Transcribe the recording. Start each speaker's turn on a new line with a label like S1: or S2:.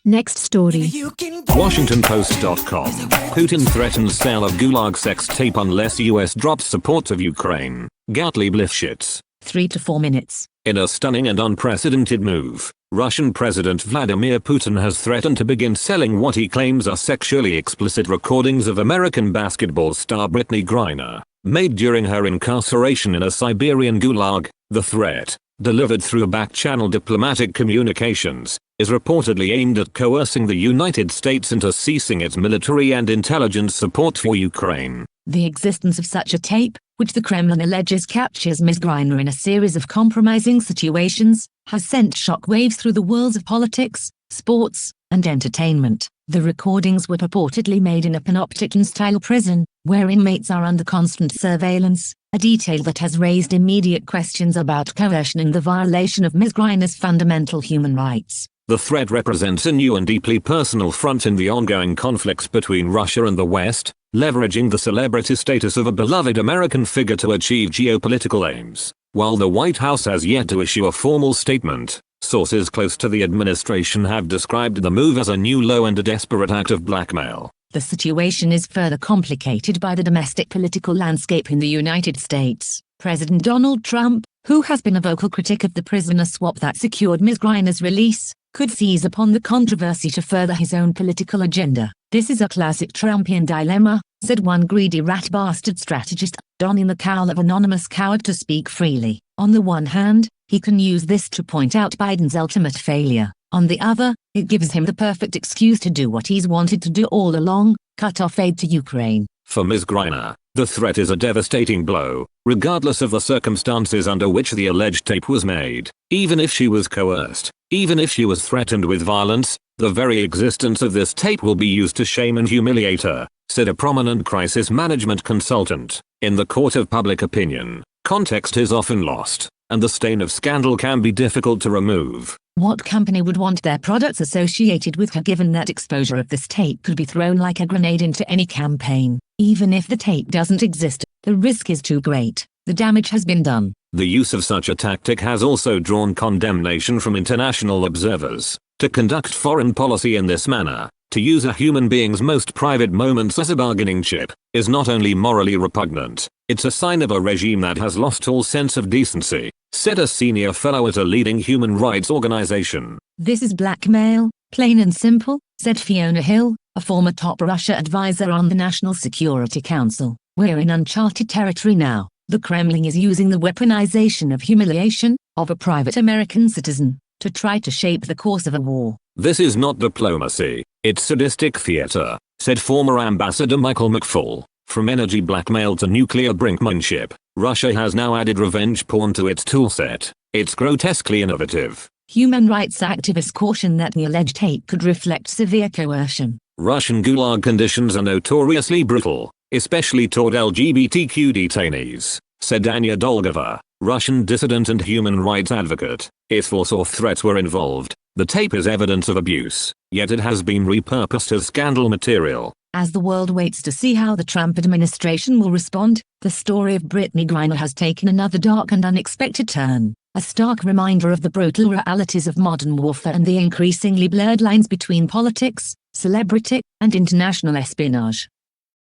S1: Next story.
S2: WashingtonPost.com. Putin threatens sale of Gulag sex tape unless US drops support of Ukraine. Gottlieb Lifshitz.
S1: 3 to 4 minutes.
S2: In a stunning and unprecedented move, Russian President Vladimir Putin has threatened to begin selling what he claims are sexually explicit recordings of American basketball star Brittney Griner, made during her incarceration in a Siberian gulag. The threat, delivered through back-channel diplomatic communications, is reportedly aimed at coercing the United States into ceasing its military and intelligence support for Ukraine.
S1: The existence of such a tape, which the Kremlin alleges captures Ms. Griner in a series of compromising situations, has sent shockwaves through the worlds of politics, sports, and entertainment. The recordings were purportedly made in a panopticon-style prison, where inmates are under constant surveillance, a detail that has raised immediate questions about coercion and the violation of Ms. Griner's fundamental human rights.
S2: The threat represents a new and deeply personal front in the ongoing conflicts between Russia and the West, leveraging the celebrity status of a beloved American figure to achieve geopolitical aims. While the White House has yet to issue a formal statement, sources close to the administration have described the move as a new low and a desperate act of blackmail.
S1: The situation is further complicated by the domestic political landscape in the United States. President Donald Trump, who has been a vocal critic of the prisoner swap that secured Ms. Griner's release, could seize upon the controversy to further his own political agenda. "This is a classic Trumpian dilemma," said one greedy rat bastard strategist, donning the cowl of anonymous coward to speak freely. On the one hand, he can use this to point out Biden's ultimate failure. On the other, it gives him the perfect excuse to do what he's wanted to do all along, cut off aid to Ukraine.
S2: For Ms. Griner, the threat is a devastating blow, regardless of the circumstances under which the alleged tape was made. Even if she was coerced, even if she was threatened with violence, the very existence of this tape will be used to shame and humiliate her, said a prominent crisis management consultant. In the court of public opinion, context is often lost, and the stain of scandal can be difficult to remove.
S1: What company would want their products associated with her, given that exposure of this tape could be thrown like a grenade into any campaign? Even if the tape doesn't exist, the risk is too great. The damage has been done.
S2: The use of such a tactic has also drawn condemnation from international observers. To conduct foreign policy in this manner, to use a human being's most private moments as a bargaining chip, is not only morally repugnant, it's a sign of a regime that has lost all sense of decency, said a senior fellow at a leading human rights organization.
S1: "This is blackmail, plain and simple," said Fiona Hill, a former top Russia advisor on the National Security Council. "We're in uncharted territory now. The Kremlin is using the weaponization of humiliation of a private American citizen to try to shape the course of a war."
S2: "This is not diplomacy, it's sadistic theater," said former Ambassador Michael McFaul. From energy blackmail to nuclear brinkmanship, Russia has now added revenge porn to its toolset. It's grotesquely innovative.
S1: Human rights activists caution that the alleged tape could reflect severe coercion.
S2: Russian gulag conditions are notoriously brutal, especially toward LGBTQ detainees, said Anya Dolgova, Russian dissident and human rights advocate. If force or threats were involved, the tape is evidence of abuse, yet it has been repurposed as scandal material.
S1: As the world waits to see how the Trump administration will respond, the story of Brittney Griner has taken another dark and unexpected turn, a stark reminder of the brutal realities of modern warfare and the increasingly blurred lines between politics, celebrity, and international espionage.